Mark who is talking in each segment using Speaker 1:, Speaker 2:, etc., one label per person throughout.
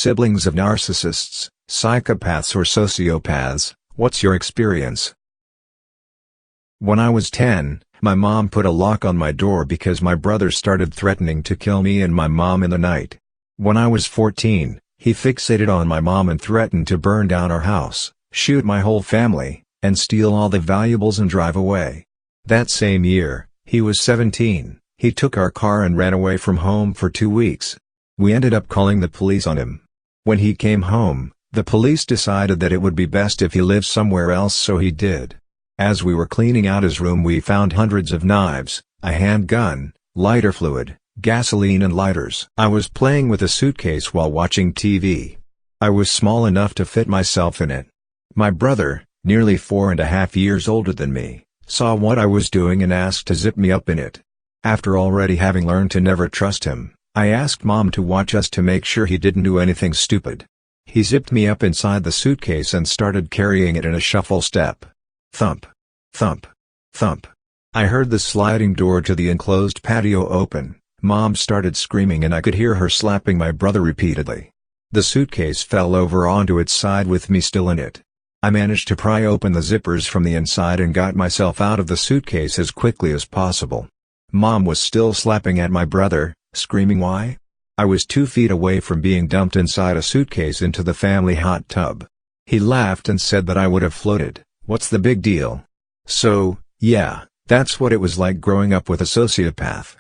Speaker 1: Siblings of narcissists, psychopaths or sociopaths, what's your experience? When I was 10, my mom put a lock on my door because my brother started threatening to kill me and my mom in the night. When I was 14, he fixated on my mom and threatened to burn down our house, shoot my whole family, and steal all the valuables and drive away. That same year, he was 17, he took our car and ran away from home for 2 weeks. We ended up calling the police on him. When he came home, the police decided that it would be best if he lived somewhere else, so he did. As we were cleaning out his room, we found hundreds of knives, a handgun, lighter fluid, gasoline and lighters. I was playing with a suitcase while watching TV. I was small enough to fit myself in it. My brother, nearly 4.5 years older than me, saw what I was doing and asked to zip me up in it. After already having learned to never trust him, I asked Mom to watch us to make sure he didn't do anything stupid. He zipped me up inside the suitcase and started carrying it in a shuffle step. Thump. Thump. Thump. I heard the sliding door to the enclosed patio open. Mom started screaming and I could hear her slapping my brother repeatedly. The suitcase fell over onto its side with me still in it. I managed to pry open the zippers from the inside and got myself out of the suitcase as quickly as possible. Mom was still slapping at my brother, screaming why? I was 2 feet away from being dumped inside a suitcase into the family hot tub. He laughed and said that I would have floated. What's the big deal? So, yeah, that's what it was like growing up with a sociopath.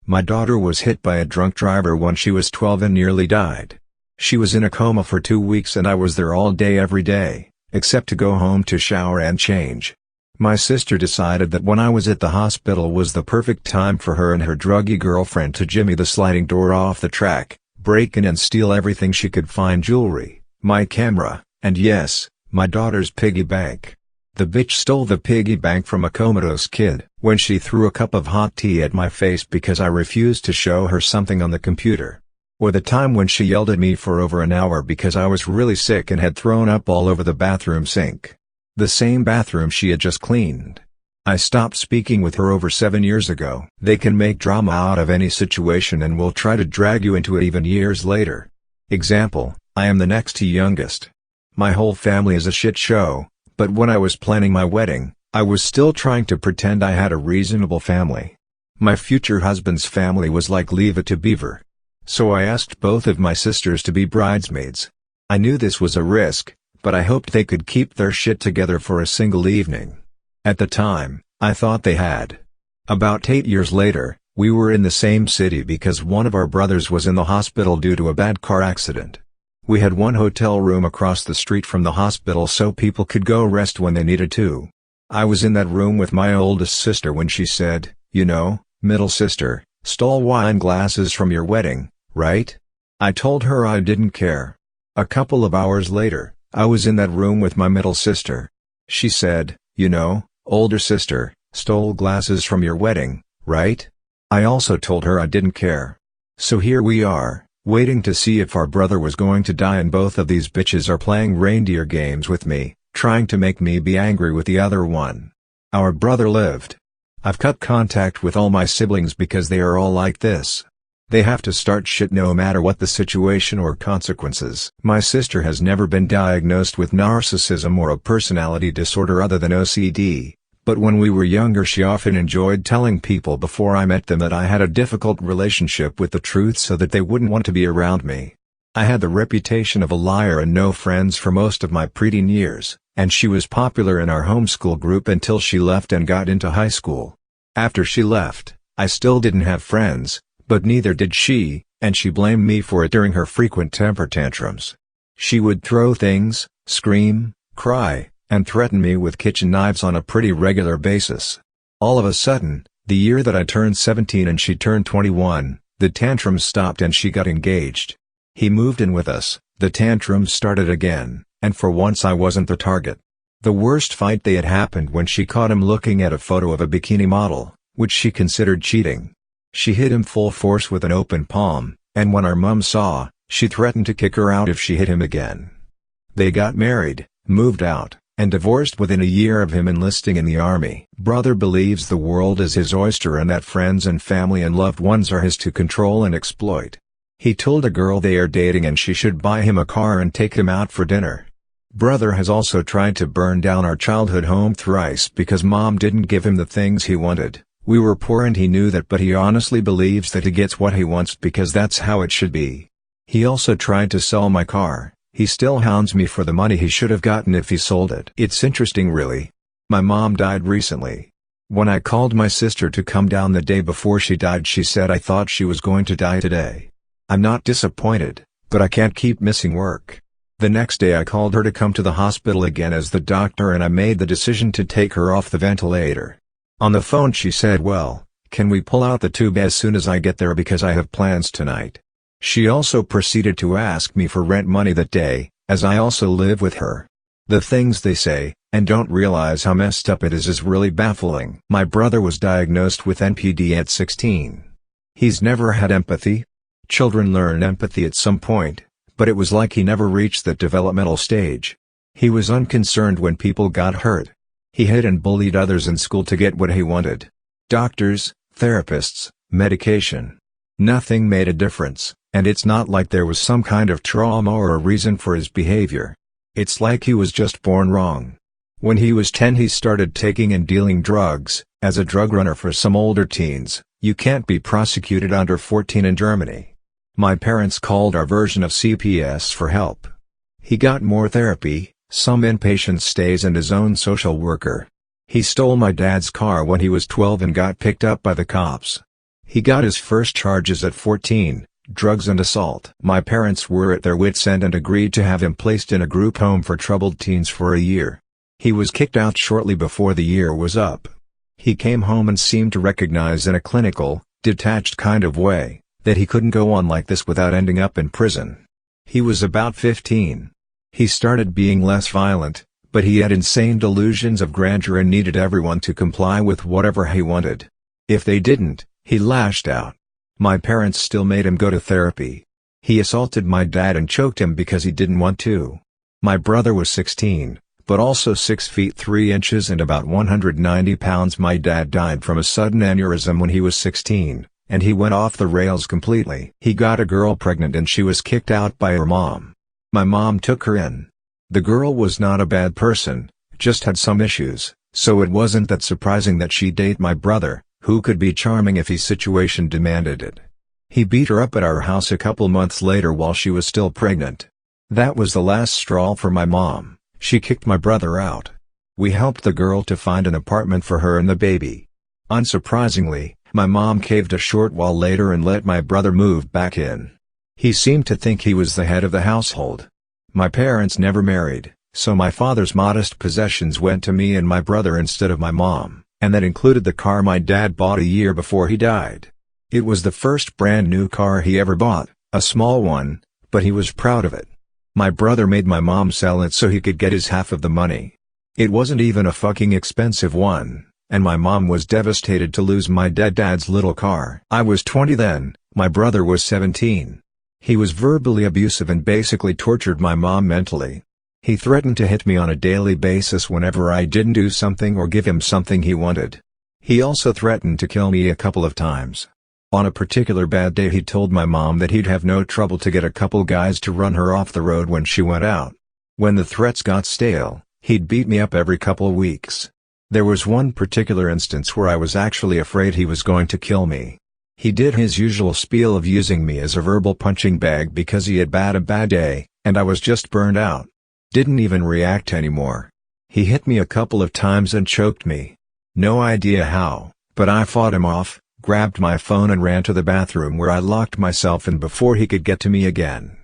Speaker 1: My daughter was hit by a drunk driver when she was 12 and nearly died. She was in a coma for 2 weeks and I was there all day every day, except to go home to shower and change. My sister decided that when I was at the hospital was the perfect time for her and her druggy girlfriend to jimmy the sliding door off the track, break in and steal everything she could find: jewelry, my camera, and yes, my daughter's piggy bank. The bitch stole the piggy bank from a comatose kid when she threw a cup of hot tea at my face because I refused to show her something on the computer. Or the time when she yelled at me for over an hour because I was really sick and had thrown up all over the bathroom sink. The same bathroom she had just cleaned. I stopped speaking with her over 7 years ago. They can make drama out of any situation and will try to drag you into it even years later. Example, I am the next to youngest. My whole family is a shit show, but when I was planning my wedding, I was still trying to pretend I had a reasonable family. My future husband's family was like Leave It to Beaver. So I asked both of my sisters to be bridesmaids. I knew this was a risk, but I hoped they could keep their shit together for a single evening. At the time, I thought they had. About 8 years later, we were in the same city because one of our brothers was in the hospital due to a bad car accident. We had one hotel room across the street from the hospital so people could go rest when they needed to. I was in that room with my oldest sister when she said, "You know, middle sister, stole wine glasses from your wedding, right?" I told her I didn't care. A couple of hours later, I was in that room with my middle sister. She said, "You know, older sister, stole glasses from your wedding, right?" I also told her I didn't care. So here we are, waiting to see if our brother was going to die, and both of these bitches are playing reindeer games with me, trying to make me be angry with the other one. Our brother lived. I've cut contact with all my siblings because they are all like this. They have to start shit no matter what the situation or consequences. My sister has never been diagnosed with narcissism or a personality disorder other than OCD, but when we were younger she often enjoyed telling people before I met them that I had a difficult relationship with the truth so that they wouldn't want to be around me. I had the reputation of a liar and no friends for most of my preteen years, and she was popular in our homeschool group until she left and got into high school. After she left, I still didn't have friends, but neither did she, and she blamed me for it during her frequent temper tantrums. She would throw things, scream, cry, and threaten me with kitchen knives on a pretty regular basis. All of a sudden, the year that I turned 17 and she turned 21, the tantrums stopped and she got engaged. He moved in with us, the tantrums started again, and for once I wasn't the target. The worst fight they had happened when she caught him looking at a photo of a bikini model, which she considered cheating. She hit him full force with an open palm, and when our mom saw, she threatened to kick her out if she hit him again. They got married, moved out, and divorced within a year of him enlisting in the army. Brother believes the world is his oyster and that friends and family and loved ones are his to control and exploit. He told a girl they are dating and she should buy him a car and take him out for dinner. Brother has also tried to burn down our childhood home thrice because mom didn't give him the things he wanted. We were poor and he knew that, but he honestly believes that he gets what he wants because that's how it should be. He also tried to sell my car. He still hounds me for the money he should have gotten if he sold it. It's interesting really. My mom died recently. When I called my sister to come down the day before she died, she said I thought she was going to die today. I'm not disappointed, but I can't keep missing work. The next day I called her to come to the hospital again as the doctor, and I made the decision to take her off the ventilator. On the phone she said, "Well, can we pull out the tube as soon as I get there because I have plans tonight?" She also proceeded to ask me for rent money that day, as I also live with her. The things they say, and don't realize how messed up it is really baffling. My brother was diagnosed with NPD at 16. He's never had empathy. Children learn empathy at some point, but it was like he never reached that developmental stage. He was unconcerned when people got hurt. He hit and bullied others in school to get what he wanted. Doctors, therapists, medication. Nothing made a difference, and it's not like there was some kind of trauma or a reason for his behavior. It's like he was just born wrong. When he was 10 he started taking and dealing drugs. As a drug runner for some older teens, you can't be prosecuted under 14 in Germany. My parents called our version of CPS for help. He got more therapy, some inpatient stays and his own social worker. He stole my dad's car when he was 12 and got picked up by the cops. He got his first charges at 14, drugs and assault. My parents were at their wits' end and agreed to have him placed in a group home for troubled teens for a year. He was kicked out shortly before the year was up. He came home and seemed to recognize in a clinical, detached kind of way, that he couldn't go on like this without ending up in prison. He was about 15. He started being less violent, but he had insane delusions of grandeur and needed everyone to comply with whatever he wanted. If they didn't, he lashed out. My parents still made him go to therapy. He assaulted my dad and choked him because he didn't want to. My brother was 16, but also 6 feet 3 inches and about 190 pounds. My dad died from a sudden aneurysm when he was 16. And he went off the rails completely. He got a girl pregnant and she was kicked out by her mom. My mom took her in. The girl was not a bad person, just had some issues, so it wasn't that surprising that she'd date my brother, who could be charming if his situation demanded it. He beat her up at our house a couple months later while she was still pregnant. That was the last straw for my mom. She kicked my brother out. We helped the girl to find an apartment for her and the baby. Unsurprisingly, my mom caved a short while later and let my brother move back in. He seemed to think he was the head of the household. My parents never married, so my father's modest possessions went to me and my brother instead of my mom, and that included the car my dad bought a year before he died. It was the first brand new car he ever bought, a small one, but he was proud of it. My brother made my mom sell it so he could get his half of the money. It wasn't even a fucking expensive one. And my mom was devastated to lose my dad's little car. I was 20 then, my brother was 17. He was verbally abusive and basically tortured my mom mentally. He threatened to hit me on a daily basis whenever I didn't do something or give him something he wanted. He also threatened to kill me a couple of times. On a particular bad day he told my mom that he'd have no trouble to get a couple guys to run her off the road when she went out. When the threats got stale, he'd beat me up every couple weeks. There was one particular instance where I was actually afraid he was going to kill me. He did his usual spiel of using me as a verbal punching bag because he had had a bad day, and I was just burned out. Didn't even react anymore. He hit me a couple of times and choked me. No idea how, but I fought him off, grabbed my phone and ran to the bathroom where I locked myself in before he could get to me again.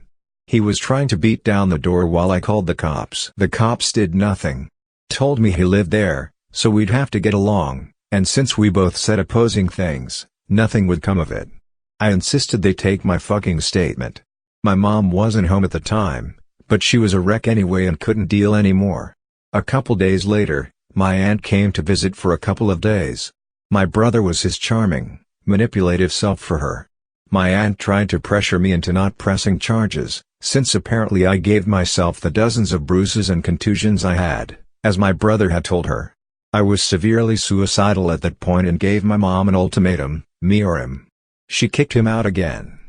Speaker 1: He was trying to beat down the door while I called the cops. The cops did nothing. Told me he lived there, so we'd have to get along, and since we both said opposing things, nothing would come of it. I insisted they take my fucking statement. My mom wasn't home at the time, but she was a wreck anyway and couldn't deal anymore. A couple days later, my aunt came to visit for a couple of days. My brother was his charming, manipulative self for her. My aunt tried to pressure me into not pressing charges, since apparently I gave myself the dozens of bruises and contusions I had, as my brother had told her. I was severely suicidal at that point and gave my mom an ultimatum, me or him. She kicked him out again.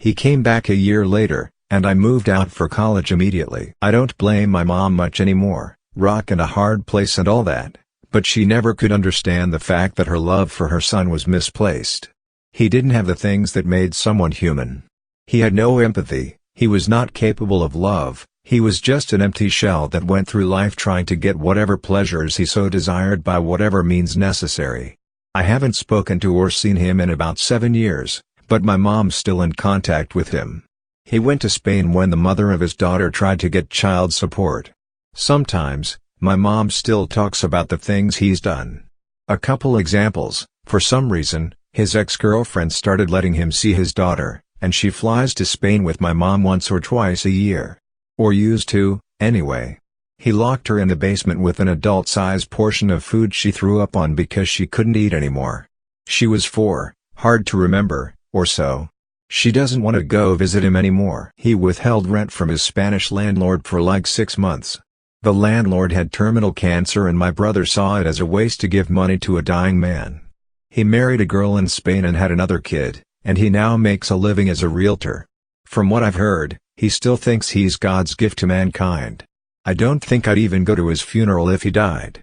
Speaker 1: He came back a year later, and I moved out for college immediately. I don't blame my mom much anymore, rock and a hard place and all that, but she never could understand the fact that her love for her son was misplaced. He didn't have the things that made someone human. He had no empathy, he was not capable of love, he was just an empty shell that went through life trying to get whatever pleasures he so desired by whatever means necessary. I haven't spoken to or seen him in about 7 years, but my mom's still in contact with him. He went to Spain when the mother of his daughter tried to get child support. Sometimes, my mom still talks about the things he's done. A couple examples: for some reason, his ex-girlfriend started letting him see his daughter, and she flies to Spain with my mom once or twice a year. Or used to, anyway. He locked her in the basement with an adult-sized portion of food she threw up on because she couldn't eat anymore. She was 4, hard to remember, or so. She doesn't want to go visit him anymore. He withheld rent from his Spanish landlord for like 6 months. The landlord had terminal cancer and my brother saw it as a waste to give money to a dying man. He married a girl in Spain and had another kid, and he now makes a living as a realtor. From what I've heard, he still thinks he's God's gift to mankind. I don't think I'd even go to his funeral if he died.